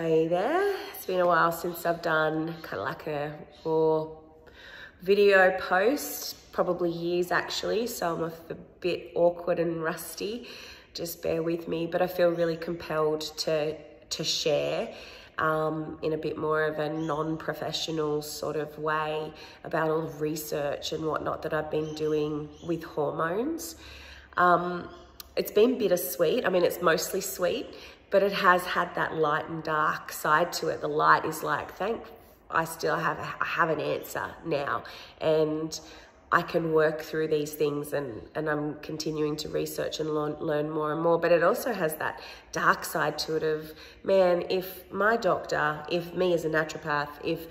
Hey there, it's been a while since I've done kind of like a raw video post, probably years actually, so I'm a bit awkward and rusty, just bear with me, but I feel really compelled to share in a bit more of a non-professional sort of way about all the research and whatnot that I've been doing with hormones. It's been bittersweet. I mean, it's mostly sweet, but it has had that light and dark side to it. The light is like, I have an answer now, and I can work through these things, and I'm continuing to research and learn more and more. But it also has that dark side to it of, man, if my doctor, if me as a naturopath, if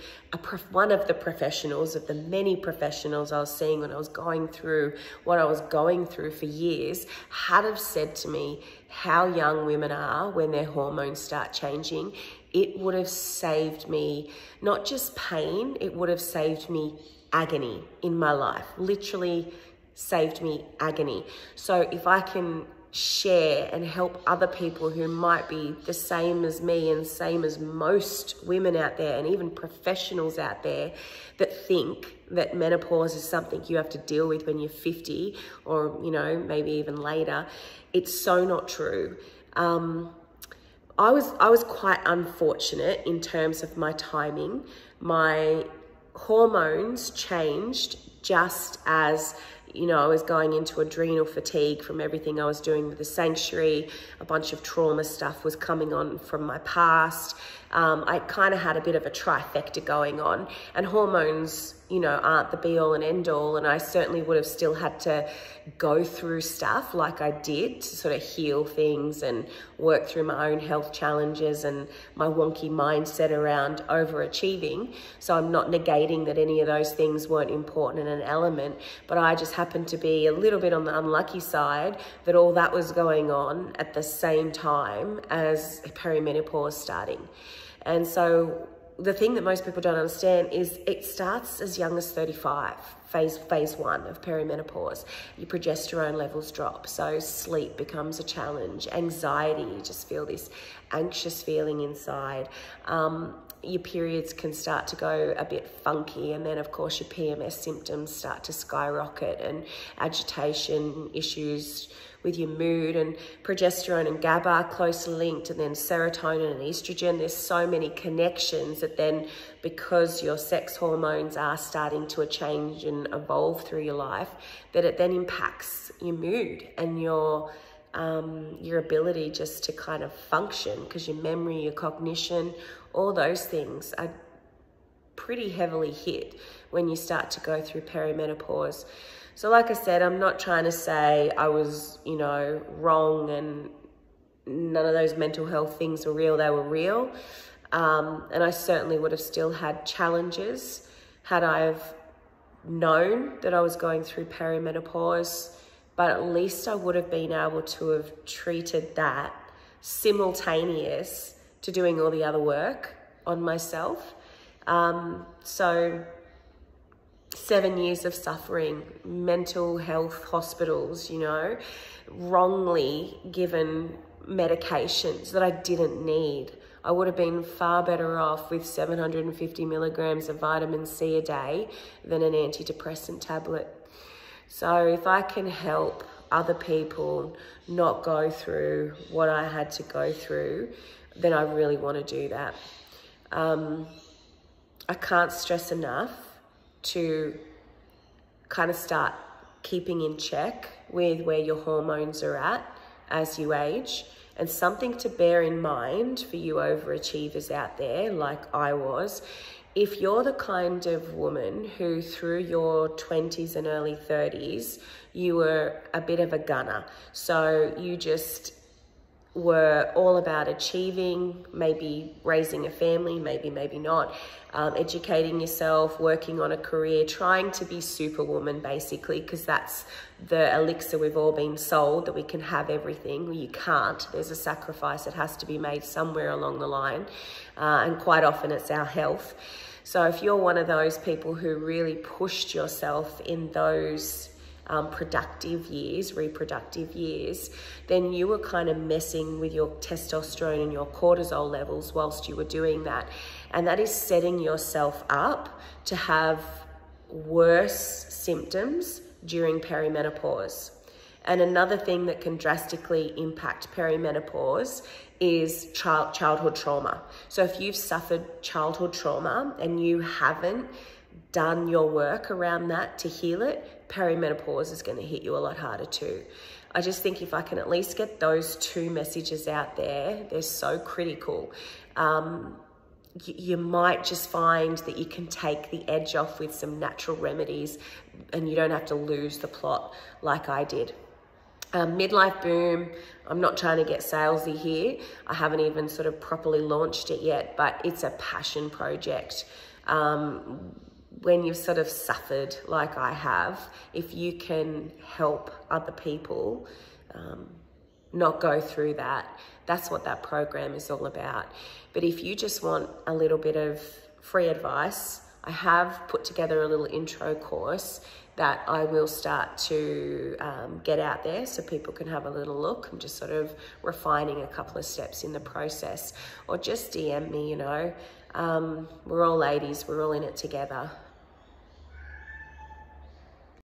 one of the professionals, of the many professionals I was seeing when I was going through what I was going through for years, had have said to me how young women are when their hormones start changing, it would have saved me not just pain, it would have saved me agony in my life, literally saved me agony. So if I can share and help other people who might be the same as me and same as most women out there, and even professionals out there that think that menopause is something you have to deal with when you're 50 or, you know, maybe even later, it's so not true. I was quite unfortunate in terms of my timing. My hormones changed just as, you know, I was going into adrenal fatigue from everything I was doing with the sanctuary. A bunch of trauma stuff was coming on from my past. I kind of had a bit of a trifecta going on, and hormones, you know, aren't the be all and end all. And I certainly would have still had to go through stuff like I did to sort of heal things and work through my own health challenges and my wonky mindset around overachieving. So I'm not negating that any of those things weren't important and an element, but I just happened to be a little bit on the unlucky side that all that was going on at the same time as perimenopause starting. And so the thing that most people don't understand is it starts as young as 35, phase one of perimenopause. Your progesterone levels drop, so sleep becomes a challenge. Anxiety, you just feel this anxious feeling inside. Your periods can start to go a bit funky, and then of course your PMS symptoms start to skyrocket, and agitation issues with your mood, and progesterone and GABA are closely linked, and then serotonin and estrogen. There's so many connections that then, because your sex hormones are starting to change and evolve through your life, that it then impacts your mood and your ability just to kind of function, because your memory, your cognition, all those things are pretty heavily hit when you start to go through perimenopause. So like I said, I'm not trying to say I was, you know, wrong and none of those mental health things were real. They were real. And I certainly would have still had challenges had I have known that I was going through perimenopause, but at least I would have been able to have treated that simultaneous to doing all the other work on myself. So 7 years of suffering, mental health hospitals, you know, wrongly given medications that I didn't need. I would have been far better off with 750 milligrams of vitamin C a day than an antidepressant tablet. So if I can help other people not go through what I had to go through, then I really want to do that. I can't stress enough to kind of start keeping in check with where your hormones are at as you age. And something to bear in mind for you overachievers out there, like I was, if you're the kind of woman who through your 20s and early 30s, you were a bit of a gunner. So you just were all about achieving, maybe raising a family, maybe not, educating yourself, working on a career, trying to be superwoman basically, because that's the elixir we've all been sold, that we can have everything. Well, you can't. There's a sacrifice that has to be made somewhere along the line, and quite often it's our health. So if you're one of those people who really pushed yourself in those productive years, reproductive years, then you were kind of messing with your testosterone and your cortisol levels whilst you were doing that. And that is setting yourself up to have worse symptoms during perimenopause. And another thing that can drastically impact perimenopause is childhood trauma. So if you've suffered childhood trauma and you haven't done your work around that to heal it, perimenopause is going to hit you a lot harder too. I just think if I can at least get those two messages out there, they're so critical. You might just find that you can take the edge off with some natural remedies and you don't have to lose the plot like I did. Midlife boom, I'm not trying to get salesy here. I haven't even sort of properly launched it yet, but it's a passion project. When you've sort of suffered like I have, if you can help other people not go through that, that's what that program is all about. But if you just want a little bit of free advice, I have put together a little intro course that I will start to get out there so people can have a little look. I'm just sort of refining a couple of steps in the process. Or just DM me, you know. We're all ladies, we're all in it together.